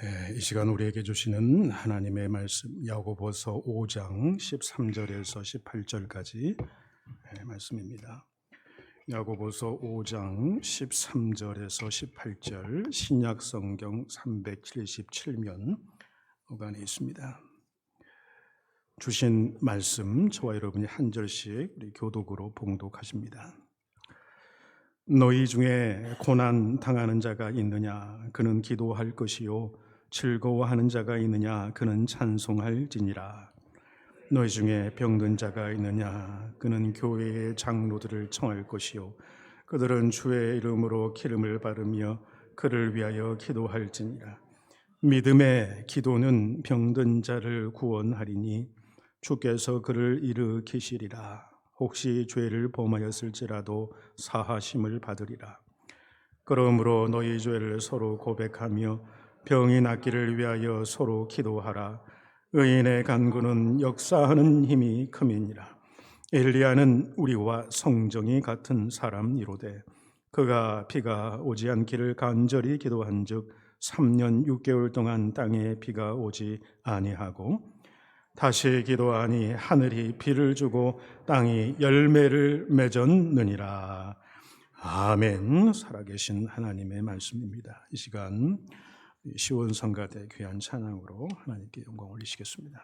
네, 이 시간 우리에게 주시는 하나님의 말씀 야고보서 5장 13절에서 18절까지 말씀입니다. 야고보서 5장 13절에서 18절 신약 성경 377면 후반에 있습니다. 주신 말씀 저와 여러분이 한 절씩 우리 교독으로 봉독하십니다. 너희 중에 고난 당하는 자가 있느냐 그는 기도할 것이요 즐거워하는 자가 있느냐 그는 찬송할지니라. 너희 중에 병든 자가 있느냐 그는 교회의 장로들을 청할 것이요 그들은 주의 이름으로 기름을 바르며 그를 위하여 기도할지니라. 믿음의 기도는 병든 자를 구원하리니 주께서 그를 일으키시리라. 혹시 죄를 범하였을지라도 사하심을 받으리라. 그러므로 너희 죄를 서로 고백하며 병이 낫기를 위하여 서로 기도하라. 의인의 간구는 역사하는 힘이 큼이니라. 엘리야는 우리와 성정이 같은 사람이로되 그가 비가 오지 않기를 간절히 기도한즉 3년 6개월 동안 땅에 비가 오지 아니하고 다시 기도하니 하늘이 비를 주고 땅이 열매를 맺었느니라. 아멘. 살아계신 하나님의 말씀입니다. 이 시간 시온성가대 귀한 찬양으로 하나님께 영광 올리시겠습니다.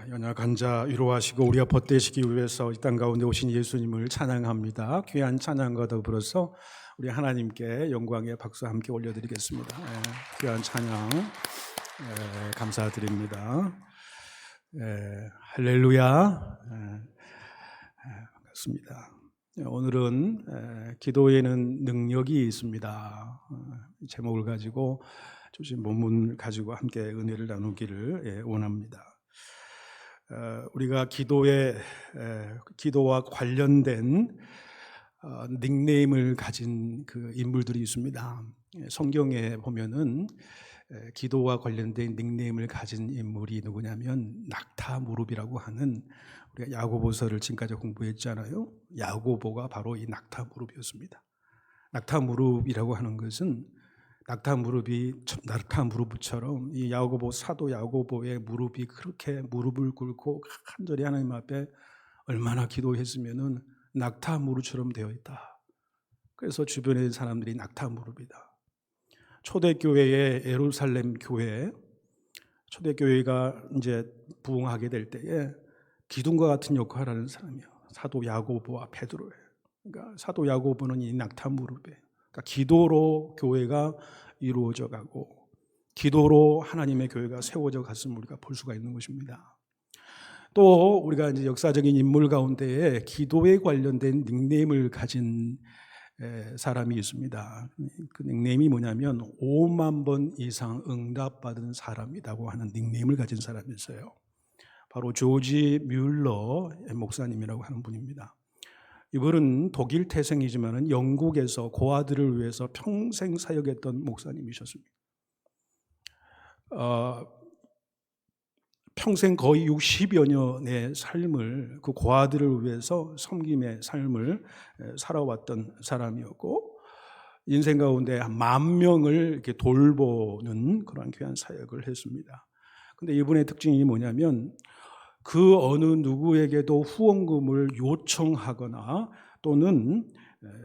연약한 자 위로하시고 우리가 벗되시기 위해서 이 땅 가운데 오신 예수님을 찬양합니다. 귀한 찬양과 더불어서 우리 하나님께 영광의 박수 함께 올려드리겠습니다. 귀한 찬양 감사드립니다. 할렐루야. 반갑습니다. 오늘은 기도에는 능력이 있습니다. 제목을 가지고 주신 본문을 가지고 함께 은혜를 나누기를 원합니다. 우리가 기도와 관련된 닉네임을 가진 그 인물들이 있습니다. 성경에 보면은 기도와 관련된 닉네임을 가진 인물이 누구냐면 낙타무릎이라고 하는, 우리가 야고보서를 지금까지 공부했잖아요. 야고보가 바로 이 낙타무릎이었습니다. 낙타무릎이라고 하는 것은 낙타무릎처럼 이 야고보, 사도 야고보의 무릎이 그렇게 무릎을 꿇고 간절히 하나님 앞에 얼마나 기도했으면은 낙타무릎처럼 되어 있다. 그래서 주변의 사람들이 낙타무릎이다. 초대교회의 예루살렘 교회, 초대교회가 이제 부흥하게 될 때에 기둥과 같은 역할을 하는 사람이요, 사도 야고보와 베드로예요. 그러니까 사도 야고보는 이 낙타무릎에, 그러니까 기도로 교회가 이루어져 가고 기도로 하나님의 교회가 세워져 갔음을 우리가 볼 수가 있는 것입니다. 또 우리가 이제 역사적인 인물 가운데에 기도에 관련된 닉네임을 가진 사람이 있습니다. 그 닉네임이 뭐냐면 5만 번 이상 응답받은 사람이라고 하는 닉네임을 가진 사람이 있어요. 바로 조지 뮬러 목사님이라고 하는 분입니다. 이분은 독일 태생이지만 영국에서 고아들을 위해서 평생 사역했던 목사님이셨습니다. 평생 거의 60여 년의 삶을, 그 고아들을 위해서 섬김의 삶을 살아왔던 사람이었고, 인생 가운데 10,000명을 이렇게 돌보는 그런 귀한 사역을 했습니다. 근데 이분의 특징이 뭐냐면 그 어느 누구에게도 후원금을 요청하거나 또는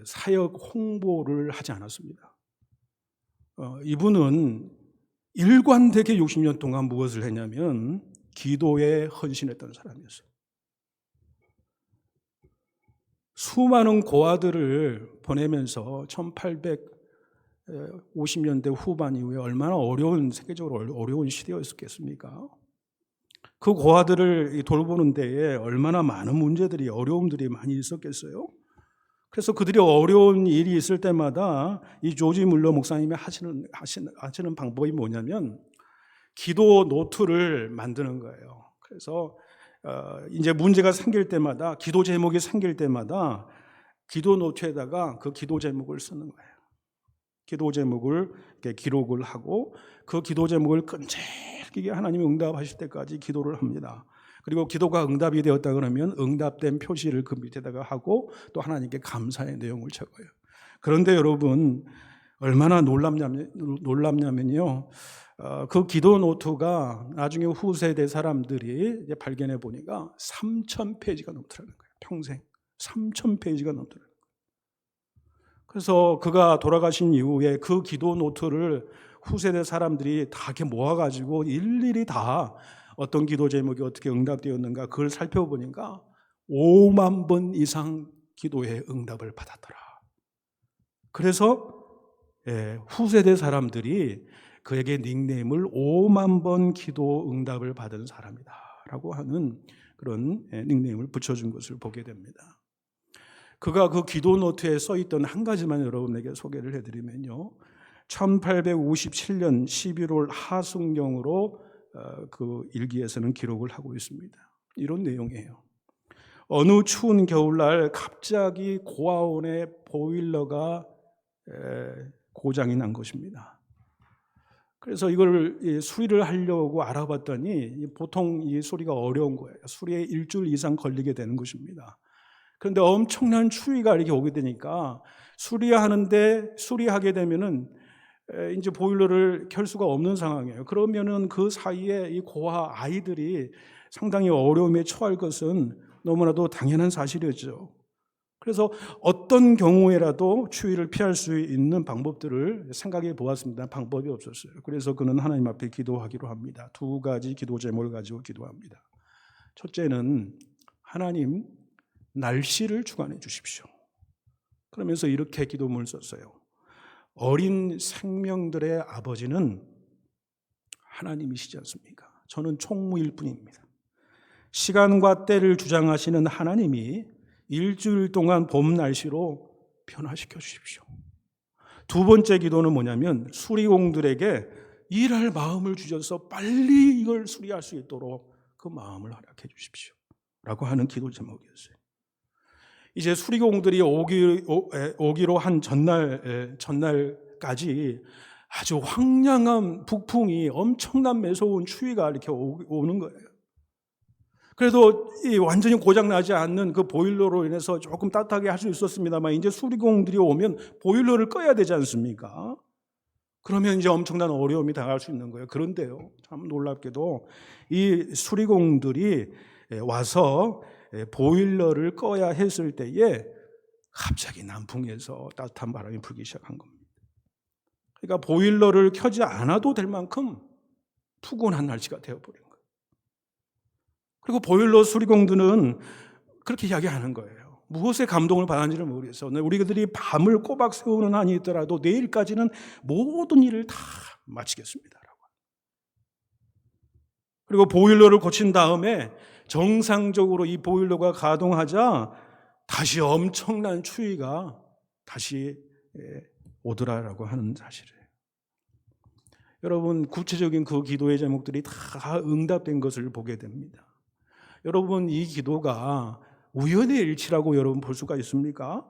사역 홍보를 하지 않았습니다. 이분은 일관되게 60년 동안 무엇을 했냐면 기도에 헌신했던 사람이었어요. 수많은 고아들을 보내면서 1850년대 후반 이후에 얼마나 세계적으로 어려운 시대였겠습니까? 그 고아들을 돌보는 데에 얼마나 많은 문제들이, 어려움들이 많이 있었겠어요? 그래서 그들이 어려운 일이 있을 때마다 이 조지 물러 목사님이 하시는 방법이 뭐냐면 기도 노트를 만드는 거예요. 그래서 이제 문제가 생길 때마다, 기도 제목이 생길 때마다 기도 노트에다가 그 기도 제목을 쓰는 거예요. 기도 제목을 이렇게 기록을 하고 그 기도 제목을 끈질기게 하나님이 응답하실 때까지 기도를 합니다. 그리고 기도가 응답이 되었다 그러면 응답된 표시를 그 밑에다가 하고 또 하나님께 감사의 내용을 적어요. 그런데 여러분, 얼마나 놀랍냐면요, 그 기도 노트가 나중에 후세대 사람들이 이제 발견해 보니까 3,000페이지가 넘더라는 거예요. 평생 3,000페이지가 넘더라는 거예요. 그래서 그가 돌아가신 이후에 그 기도 노트를 후세대 사람들이 다 이렇게 모아가지고 일일이 다 어떤 기도 제목이 어떻게 응답되었는가 그걸 살펴보니까 5만 번 이상 기도에 응답을 받았더라. 그래서 후세대 사람들이 그에게 닉네임을 5만 번 기도 응답을 받은 사람이다 라고 하는 그런 닉네임을 붙여준 것을 보게 됩니다. 그가 그 기도 노트에 써있던 한 가지만 여러분에게 소개를 해드리면요, 1857년 11월 하순경으로 그 일기에서는 기록을 하고 있습니다. 이런 내용이에요. 어느 추운 겨울날 갑자기 고아원의 보일러가 고장이 난 것입니다. 그래서 이걸 수리를 하려고 알아봤더니 보통 이 수리가 어려운 거예요. 수리에 일주일 이상 걸리게 되는 것입니다. 그런데 엄청난 추위가 이렇게 오게 되니까 수리하게 되면은 이제 보일러를 켤 수가 없는 상황이에요. 그러면은 그 사이에 이 고아 아이들이 상당히 어려움에 처할 것은 너무나도 당연한 사실이었죠. 그래서 어떤 경우에라도 추위를 피할 수 있는 방법들을 생각해 보았습니다. 방법이 없었어요. 그래서 그는 하나님 앞에 기도하기로 합니다. 2가지 기도 제목을 가지고 기도합니다. 첫째는 하나님 날씨를 주관해 주십시오. 그러면서 이렇게 기도문을 썼어요. 어린 생명들의 아버지는 하나님이시지 않습니까? 저는 총무일 뿐입니다. 시간과 때를 주장하시는 하나님이 일주일 동안 봄 날씨로 변화시켜 주십시오. 두 번째 기도는 뭐냐면 수리공들에게 일할 마음을 주셔서 빨리 이걸 수리할 수 있도록 그 마음을 허락해 주십시오 라고 하는 기도 제목이었어요. 이제 수리공들이 오기로 한 전날까지 아주 황량한 북풍이, 엄청난 매서운 추위가 이렇게 오는 거예요. 그래도 완전히 고장나지 않는 그 보일러로 인해서 조금 따뜻하게 할 수 있었습니다만, 이제 수리공들이 오면 보일러를 꺼야 되지 않습니까? 그러면 이제 엄청난 어려움이 당할 수 있는 거예요. 그런데요, 참 놀랍게도 이 수리공들이 와서 보일러를 꺼야 했을 때에 갑자기 남풍에서 따뜻한 바람이 불기 시작한 겁니다. 그러니까 보일러를 켜지 않아도 될 만큼 푸근한 날씨가 되어버린 거예요. 그리고 보일러 수리공들은 그렇게 이야기하는 거예요. 무엇에 감동을 받았는지를 모르겠어. 우리들이 밤을 꼬박 세우는 한이 있더라도 내일까지는 모든 일을 다 마치겠습니다. 그리고 보일러를 고친 다음에 정상적으로 이 보일러가 가동하자 다시 엄청난 추위가 다시 오더라라고 하는 사실이에요. 여러분, 구체적인 그 기도의 제목들이 다 응답된 것을 보게 됩니다. 여러분, 이 기도가 우연의 일치라고 여러분 볼 수가 있습니까?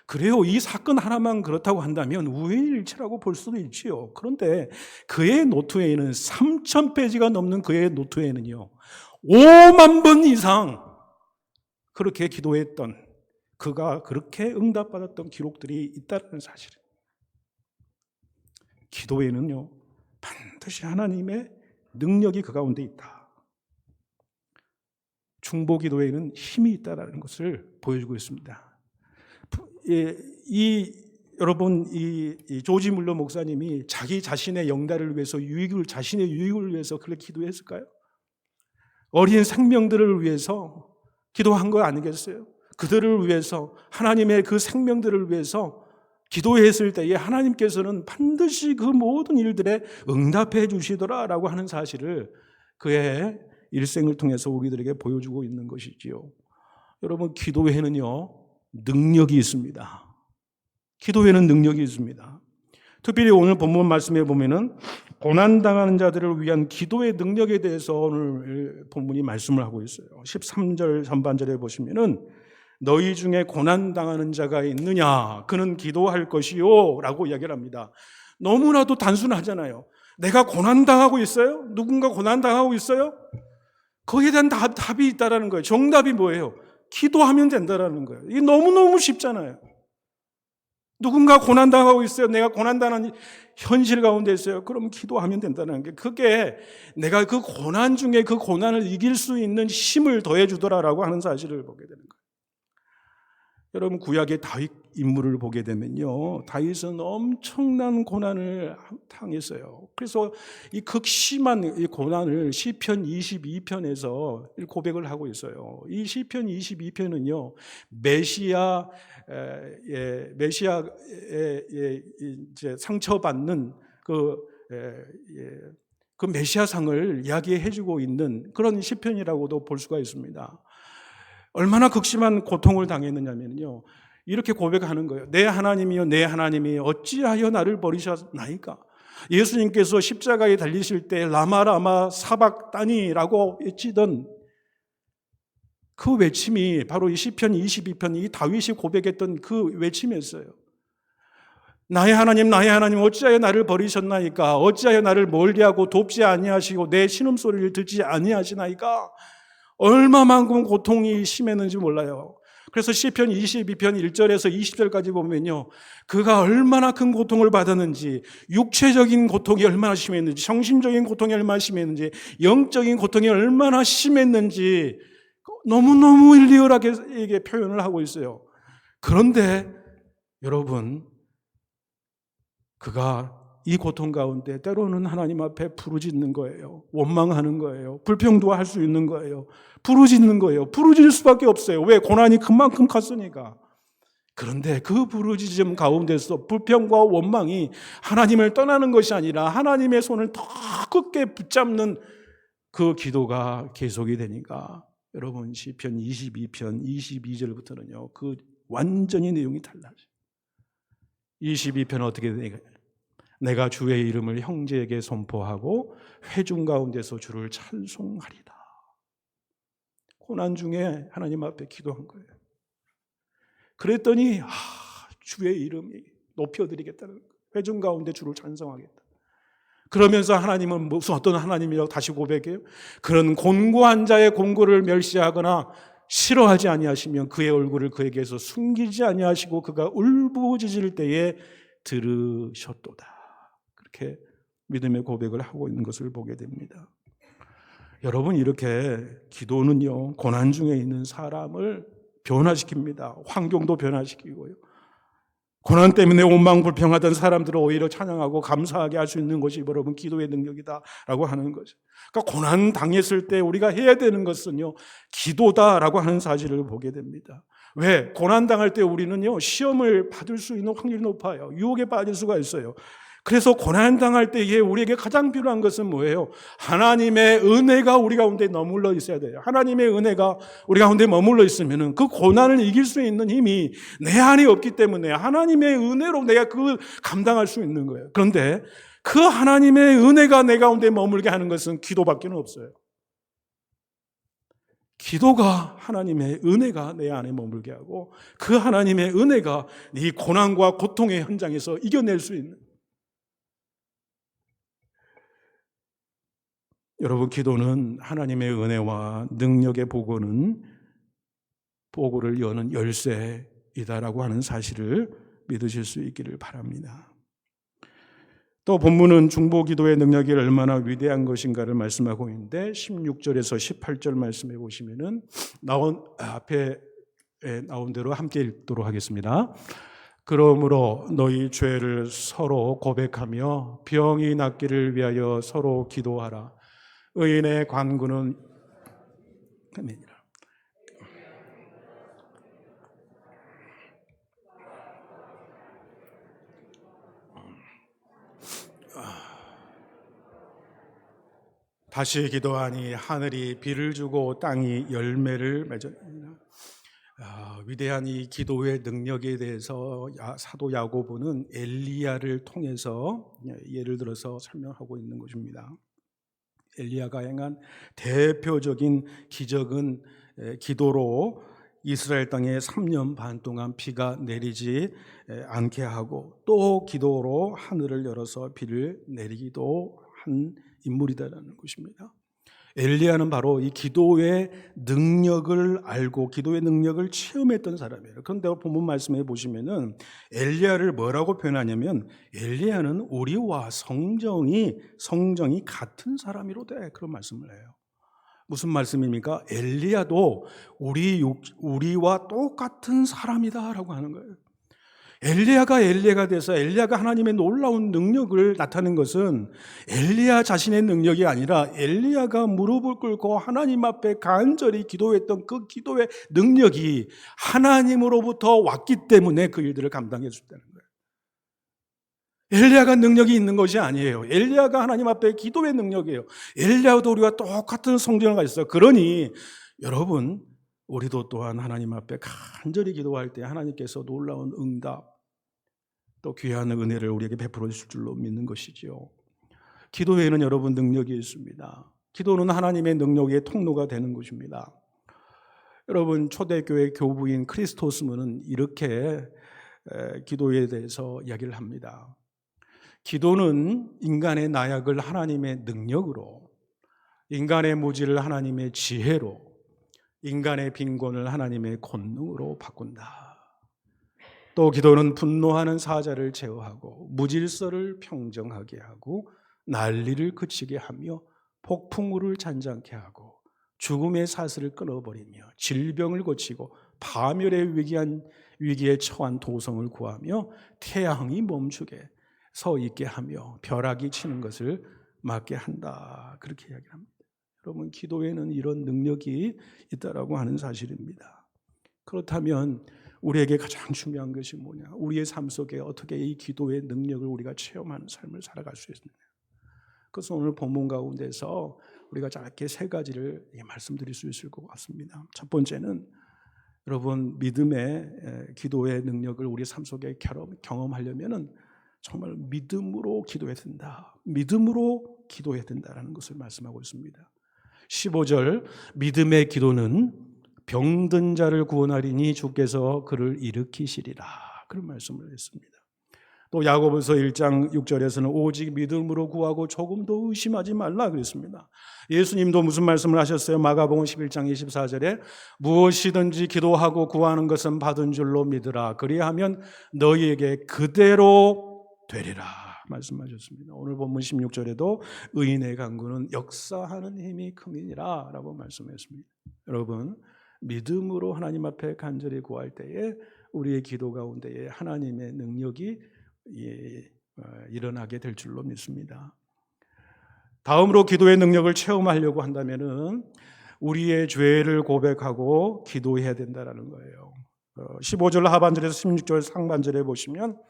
그래요. 이 사건 하나만 그렇다고 한다면 우연의 일치라고 볼 수도 있지요. 그런데 그의 노트에는 3,000페이지가 넘는 그의 노트에는요 5만 번 이상 그렇게 기도했던, 그가 그렇게 응답받았던 기록들이 있다는 사실이에요. 기도에는요 반드시 하나님의 능력이 그 가운데 있다. 중보기도에는 힘이 있다는 것을 보여주고 있습니다. 여러분, 이 조지 물러 목사님이 자기 자신의 영달을 위해서, 자신의 유익을 위해서 그렇게 기도했을까요? 어린 생명들을 위해서 기도한 거 아니겠어요? 그들을 위해서, 하나님의 그 생명들을 위해서 기도했을 때에 하나님께서는 반드시 그 모든 일들에 응답해 주시더라라고 하는 사실을 그의 일생을 통해서 우리들에게 보여주고 있는 것이지요. 여러분, 기도에는요 능력이 있습니다. 기도에는 능력이 있습니다. 특별히 오늘 본문 말씀에 보면은 고난당하는 자들을 위한 기도의 능력에 대해서 오늘 본문이 말씀을 하고 있어요. 13절 전반절에 보시면은 너희 중에 고난당하는 자가 있느냐? 그는 기도할 것이요 라고 이야기를 합니다. 너무나도 단순하잖아요. 내가 고난당하고 있어요? 누군가 고난당하고 있어요? 거기에 대한 답이 있다라는 거예요. 정답이 뭐예요? 기도하면 된다라는 거예요. 이게 너무너무 쉽잖아요. 누군가 고난당하고 있어요. 내가 고난당하는 현실 가운데 있어요. 그럼 기도하면 된다는 게, 그게 내가 그 고난 중에 그 고난을 이길 수 있는 힘을 더해 주더라라고 하는 사실을 보게 되는 거예요. 여러분, 구약의 다윗 인물을 보게 되면요 다윗은 엄청난 고난을 당했어요. 그래서 이 극심한 이 고난을 시편 22편에서 고백을 하고 있어요. 이 시편 22편은요 메시아의 이제 상처받는 그 메시아상을 이야기해주고 있는 그런 시편이라고도 볼 수가 있습니다. 얼마나 극심한 고통을 당했느냐면요 이렇게 고백하는 거예요. 내 하나님이여, 내 하나님이 어찌하여 나를 버리셨나이까? 예수님께서 십자가에 달리실 때 라마 사박다니라고 외치던 그 외침이 바로 이 시편 22편, 이 다윗이 고백했던 그 외침이었어요. 나의 하나님, 나의 하나님, 어찌하여 나를 버리셨나이까? 어찌하여 나를 멀리하고 돕지 아니하시고 내 신음소리를 듣지 아니하시나이까? 얼마만큼 고통이 심했는지 몰라요. 그래서 시편 22편 1절에서 20절까지 보면요 그가 얼마나 큰 고통을 받았는지, 육체적인 고통이 얼마나 심했는지, 정신적인 고통이 얼마나 심했는지, 영적인 고통이 얼마나 심했는지 너무너무 리얼하게 이게 표현을 하고 있어요. 그런데 여러분, 그가 이 고통 가운데 때로는 하나님 앞에 부르짖는 거예요. 원망하는 거예요. 불평도 할 수 있는 거예요. 부르짖는 거예요. 부르짖을 수밖에 없어요. 왜? 고난이 그만큼 컸으니까. 그런데 그 부르짖음 가운데서 불평과 원망이 하나님을 떠나는 것이 아니라 하나님의 손을 더 굳게 붙잡는 그 기도가 계속이 되니까 여러분 시편 22편 22절부터는요. 그 완전히 내용이 달라져요. 22편 어떻게 되냐? 내가 주의 이름을 형제에게 선포하고 회중 가운데서 주를 찬송하리다. 고난 중에 하나님 앞에 기도한 거예요. 그랬더니 주의 이름이 높여드리겠다는 거예요. 회중 가운데 주를 찬송하겠다. 그러면서 하나님은 무슨 어떤 하나님이라고 다시 고백해요? 그런 곤고한 자의 곤고를 멸시하거나 싫어하지 아니하시면 그의 얼굴을 그에게서 숨기지 아니하시고 그가 울부짖을 때에 들으셨도다. 그렇게 믿음의 고백을 하고 있는 것을 보게 됩니다. 여러분, 이렇게 기도는요, 고난 중에 있는 사람을 변화시킵니다. 환경도 변화시키고요. 고난 때문에 원망불평하던 사람들을 오히려 찬양하고 감사하게 할 수 있는 것이 여러분 기도의 능력이다라고 하는 거죠. 그러니까 고난 당했을 때 우리가 해야 되는 것은요, 기도다라고 하는 사실을 보게 됩니다. 왜? 고난 당할 때 우리는요, 시험을 받을 수 있는 확률이 높아요. 유혹에 빠질 수가 있어요. 그래서 고난 당할 때에 우리에게 가장 필요한 것은 뭐예요? 하나님의 은혜가 우리 가운데 머물러 있어야 돼요. 하나님의 은혜가 우리 가운데 머물러 있으면은 그 고난을 이길 수 있는 힘이 내 안에 없기 때문에 하나님의 은혜로 내가 그걸 감당할 수 있는 거예요. 그런데 그 하나님의 은혜가 내 가운데 머물게 하는 것은 기도밖에 없어요. 기도가 하나님의 은혜가 내 안에 머물게 하고 그 하나님의 은혜가 이 고난과 고통의 현장에서 이겨낼 수 있는, 여러분, 기도는 하나님의 은혜와 능력의 보고를 여는 열쇠이다라고 하는 사실을 믿으실 수 있기를 바랍니다. 또 본문은 중보기도의 능력이 얼마나 위대한 것인가를 말씀하고 있는데 16절에서 18절 말씀해 보시면은 앞에 나온 대로 함께 읽도록 하겠습니다. 그러므로 너희 죄를 서로 고백하며 병이 낫기를 위하여 서로 기도하라. 의인의 간구는 아멘이라. 다시 기도하니 하늘이 비를 주고 땅이 열매를 맺었느니라. 위대한 이 기도의 능력에 대해서 사도 야고보는 엘리야를 통해서 예를 들어서 설명하고 있는 것입니다. 엘리야가 행한 대표적인 기적은 기도로 이스라엘 땅에 3년 반 동안 비가 내리지 않게 하고 또 기도로 하늘을 열어서 비를 내리기도 한 인물이다라는 것입니다. 엘리야는 바로 이 기도의 능력을 알고 기도의 능력을 체험했던 사람이에요. 그런데 본문 말씀해 보시면은 엘리야를 뭐라고 표현하냐면 엘리야는 우리와 성정이 같은 사람이로되 그런 말씀을 해요. 무슨 말씀입니까? 엘리야도 우리와 똑같은 사람이다라고 하는 거예요. 엘리야가 돼서 엘리야가 하나님의 놀라운 능력을 나타낸 것은 엘리야 자신의 능력이 아니라 엘리야가 무릎을 꿇고 하나님 앞에 간절히 기도했던 그 기도의 능력이 하나님으로부터 왔기 때문에 그 일들을 감당해 줬다는 거예요. 엘리야가 능력이 있는 것이 아니에요. 엘리야가 하나님 앞에 기도의 능력이에요. 엘리야도 우리와 똑같은 성정을 가졌어요. 그러니 여러분, 우리도 또한 하나님 앞에 간절히 기도할 때 하나님께서 놀라운 응답 또 귀한 은혜를 우리에게 베풀어 주실 줄로 믿는 것이지요. 기도에는 여러분 능력이 있습니다. 기도는 하나님의 능력의 통로가 되는 것입니다. 여러분, 초대교회 교부인 크리스토스문은 이렇게 기도에 대해서 이야기를 합니다. 기도는 인간의 나약을 하나님의 능력으로, 인간의 무지를 하나님의 지혜로, 인간의 빈곤을 하나님의 권능으로 바꾼다. 또 기도는 분노하는 사자를 제어하고 무질서를 평정하게 하고 난리를 그치게 하며 폭풍우를 잔잔케 하고 죽음의 사슬을 끊어버리며 질병을 고치고 파멸의 위기에 처한 도성을 구하며 태양이 멈추게 서 있게 하며 벼락이 치는 것을 막게 한다. 그렇게 이야기합니다. 여러분, 기도에는 이런 능력이 있다라고 하는 사실입니다. 그렇다면 우리에게 가장 중요한 것이 뭐냐? 우리의 삶 속에 어떻게 이 기도의 능력을 우리가 체험하는 삶을 살아갈 수 있느냐? 그래서 오늘 본문 가운데서 우리가 짧게 세 가지를 말씀드릴 수 있을 것 같습니다. 첫 번째는 여러분, 믿음의 기도의 능력을 우리 삶 속에 경험하려면은 정말 믿음으로 기도해야 된다. 믿음으로 기도해야 된다라는 것을 말씀하고 있습니다. 15절, 믿음의 기도는 병든 자를 구원하리니 주께서 그를 일으키시리라. 그런 말씀을 했습니다. 또 야고보서 1장 6절에서는 오직 믿음으로 구하고 조금도 의심하지 말라 그랬습니다. 예수님도 무슨 말씀을 하셨어요? 마가복음 11장 24절에 무엇이든지 기도하고 구하는 것은 받은 줄로 믿으라. 그리하면 너희에게 그대로 되리라 말씀하셨습니다. 오늘 본문 16절에도 의인의 간구는 역사하는 힘이 큼이니라 라고 말씀했습니다. 여러분, 믿음으로 하나님 앞에 간절히 구할 때에 우리의 기도 가운데에 하나님의 능력이 일어나게 될 줄로 믿습니다. 다음으로 기도의 능력을 체험하려고 한다면은 우리의 죄를 고백하고 기도해야 된다는 거예요. 15절 하반절에서 16절 상반절에 보시면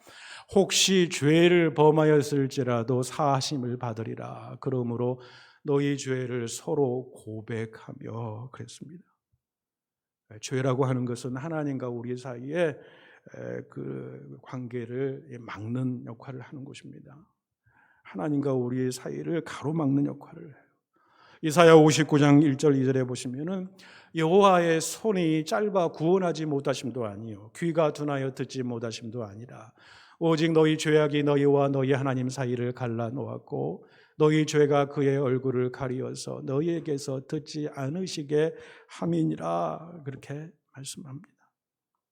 혹시 죄를 범하였을지라도 사하심을 받으리라. 그러므로 너희 죄를 서로 고백하며 그랬습니다. 죄라고 하는 것은 하나님과 우리 사이에 그 관계를 막는 역할을 하는 것입니다. 하나님과 우리의 사이를 가로막는 역할을 해요. 이사야 59장 1절 2절에 보시면은 여호와의 손이 짧아 구원하지 못하심도 아니요 귀가 둔하여 듣지 못하심도 아니라 오직 너희 죄악이 너희와 너희 하나님 사이를 갈라 놓았고 너희 죄가 그의 얼굴을 가리어서 너희에게서 듣지 않으시게 함이니라. 그렇게 말씀합니다.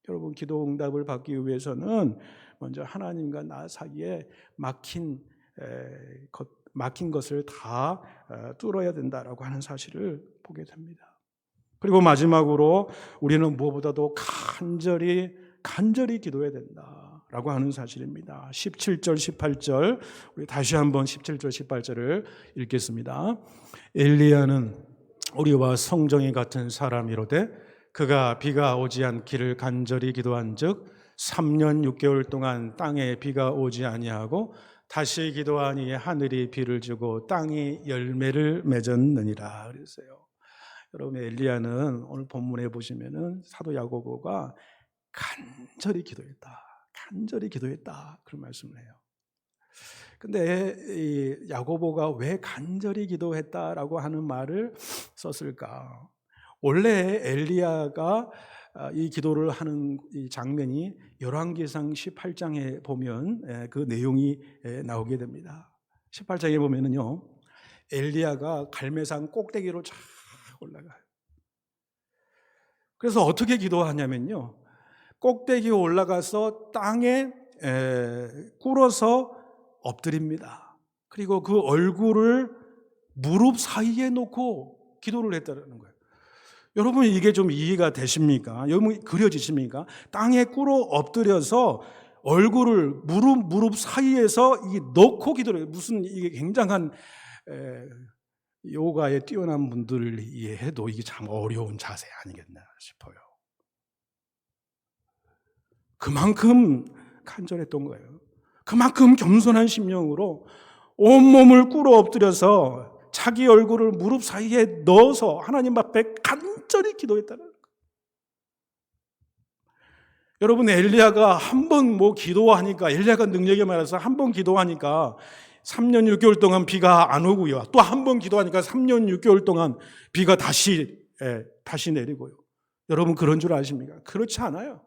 여러분, 기도 응답을 받기 위해서는 먼저 하나님과 나 사이에 막힌 것을 다 뚫어야 된다라고 하는 사실을 보게 됩니다. 그리고 마지막으로 우리는 무엇보다도 간절히 기도해야 된다라고 하는 사실입니다. 17절 18절 우리 다시 한번 17절 18절을 읽겠습니다. 엘리야는 우리와 성정이 같은 사람이로되 그가 비가 오지 않기를 간절히 기도한즉 3년 6개월 동안 땅에 비가 오지 아니하고 다시 기도하니 하늘이 비를 주고 땅이 열매를 맺었느니라 그랬어요. 여러분, 엘리야는 오늘 본문에 보시면은 사도 야고보가 간절히 기도했다 그런 말씀을 해요. 근데 이 야고보가 왜 간절히 기도했다라고 하는 말을 썼을까? 원래 엘리야가 이 기도를 하는 이 장면이 열왕기상 18장에 보면 그 내용이 나오게 됩니다. 18장에 보면은요, 엘리야가 갈매산 꼭대기로 쫙 올라가요. 그래서 어떻게 기도하냐면요, 꼭대기에 올라가서 땅에 꿇어서 엎드립니다. 그리고 그 얼굴을 무릎 사이에 놓고 기도를 했다는 거예요. 여러분, 이게 좀 이해가 되십니까? 여러분, 그려지십니까? 땅에 꿇어 엎드려서 얼굴을 무릎 사이에서 넣고 기도를 해요. 무슨 이게 굉장한 요가에 뛰어난 분들을 이해해도 이게 참 어려운 자세 아니겠나 싶어요. 그만큼 간절했던 거예요. 그만큼 겸손한 심령으로 온몸을 꿇어 엎드려서 자기 얼굴을 무릎 사이에 넣어서 하나님 앞에 간절히 기도했다는 거예요. 여러분, 엘리야가 한 번 기도하니까, 엘리야가 능력이 많아서 한 번 기도하니까 3년 6개월 동안 비가 안 오고요. 또 한 번 기도하니까 3년 6개월 동안 비가 다시 내리고요. 여러분, 그런 줄 아십니까? 그렇지 않아요.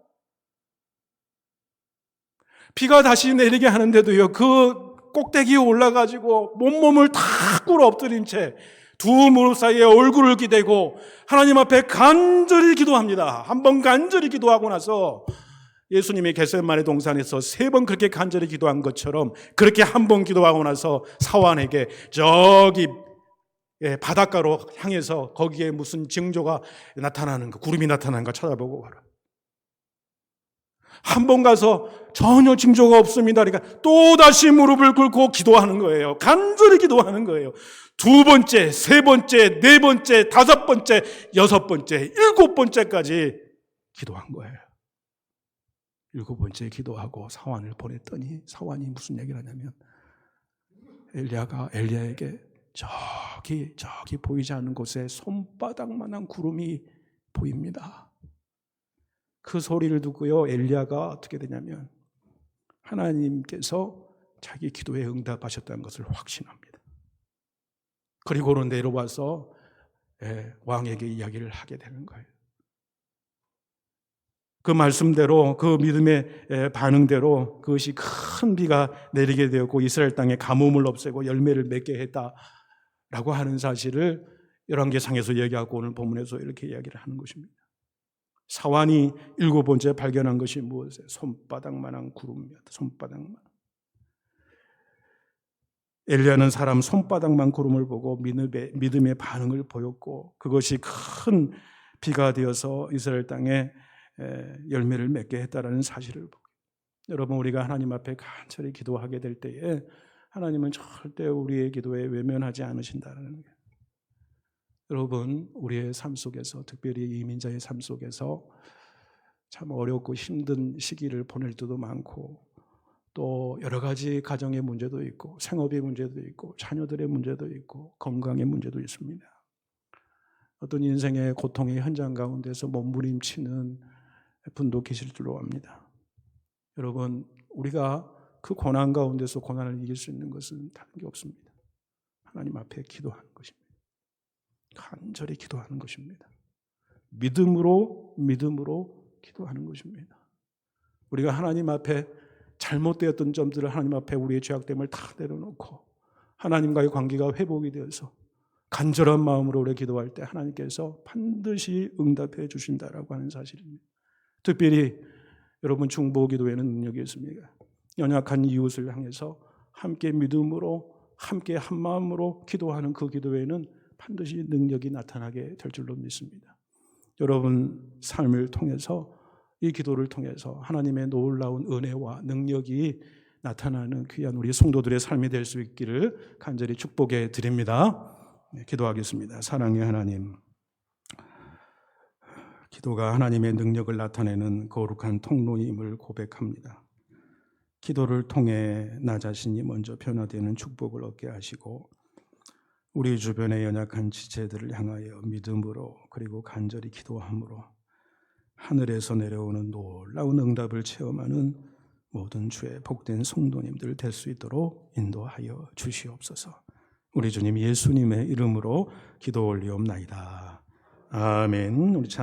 비가 다시 내리게 하는데도요, 그 꼭대기에 올라가지고 온몸을 다 꿇어 엎드린 채 두 무릎 사이에 얼굴을 기대고 하나님 앞에 간절히 기도합니다. 한 번 간절히 기도하고 나서 예수님이 겟세마네 동산에서 3번 그렇게 간절히 기도한 것처럼 그렇게 한 번 기도하고 나서 사환에게 저기 바닷가로 향해서 거기에 무슨 징조가 나타나는 거, 구름이 나타나는 거 찾아보고 와라. 한 번 가서 전혀 징조가 없습니다. 그러니까 또다시 무릎을 꿇고 기도하는 거예요. 간절히 기도하는 거예요. 두 번째, 세 번째, 네 번째, 다섯 번째, 여섯 번째, 일곱 번째까지 기도한 거예요. 일곱 번째 기도하고 사환을 보냈더니 사환이 무슨 얘기를 하냐면 엘리야가 엘리야에게 저기 보이지 않는 곳에 손바닥만한 구름이 보입니다. 그 소리를 듣고요, 엘리야가 어떻게 되냐면 하나님께서 자기 기도에 응답하셨다는 것을 확신합니다. 그리고는 내려와서 왕에게 이야기를 하게 되는 거예요. 그 말씀대로, 그 믿음의 반응대로 그것이 큰 비가 내리게 되었고 이스라엘 땅에 가뭄을 없애고 열매를 맺게 했다라고 하는 사실을 열왕기상에서 얘기하고 오늘 본문에서 이렇게 이야기를 하는 것입니다. 사환이 일곱 번째 발견한 것이 무엇이에요? 손바닥만한 구름이었다. 손바닥만. 엘리야는 사람 손바닥만 구름을 보고 믿음의 반응을 보였고 그것이 큰 비가 되어서 이스라엘 땅에 열매를 맺게 했다라는 사실을 보고, 여러분 우리가 하나님 앞에 간절히 기도하게 될 때에 하나님은 절대 우리의 기도에 외면하지 않으신다는 거예요. 여러분 우리의 삶 속에서, 특별히 이민자의 삶 속에서 참 어렵고 힘든 시기를 보낼 때도 많고 또 여러 가지 가정의 문제도 있고 생업의 문제도 있고 자녀들의 문제도 있고 건강의 문제도 있습니다. 어떤 인생의 고통의 현장 가운데서 몸부림치는 분도 계실 줄로 압니다. 여러분 우리가 그 고난 가운데서 고난을 이길 수 있는 것은 다른 게 없습니다. 하나님 앞에 기도하는 것입니다. 간절히 기도하는 것입니다. 믿음으로 기도하는 것입니다. 우리가 하나님 앞에 잘못되었던 점들을 하나님 앞에 우리의 죄악됨을 다 내려놓고 하나님과의 관계가 회복이 되어서 간절한 마음으로 우리 기도할 때 하나님께서 반드시 응답해 주신다라고 하는 사실입니다. 특별히 여러분 중보 기도에는 능력이 있습니다. 연약한 이웃을 향해서 함께 믿음으로 함께 한 마음으로 기도하는 그 기도에는 반드시 능력이 나타나게 될 줄로 믿습니다. 여러분 삶을 통해서 이 기도를 통해서 하나님의 놀라운 은혜와 능력이 나타나는 귀한 우리 성도들의 삶이 될 수 있기를 간절히 축복해 드립니다. 기도하겠습니다. 사랑의 하나님, 기도가 하나님의 능력을 나타내는 거룩한 통로임을 고백합니다. 기도를 통해 나 자신이 먼저 변화되는 축복을 얻게 하시고 우리 주변의 연약한 지체들을 향하여 믿음으로 그리고 간절히 기도함으로 하늘에서 내려오는 놀라운 응답을 체험하는 모든 주의 복된 성도님들 될 수 있도록 인도하여 주시옵소서. 우리 주님 예수님의 이름으로 기도 올리옵나이다. 아멘. 우리 찬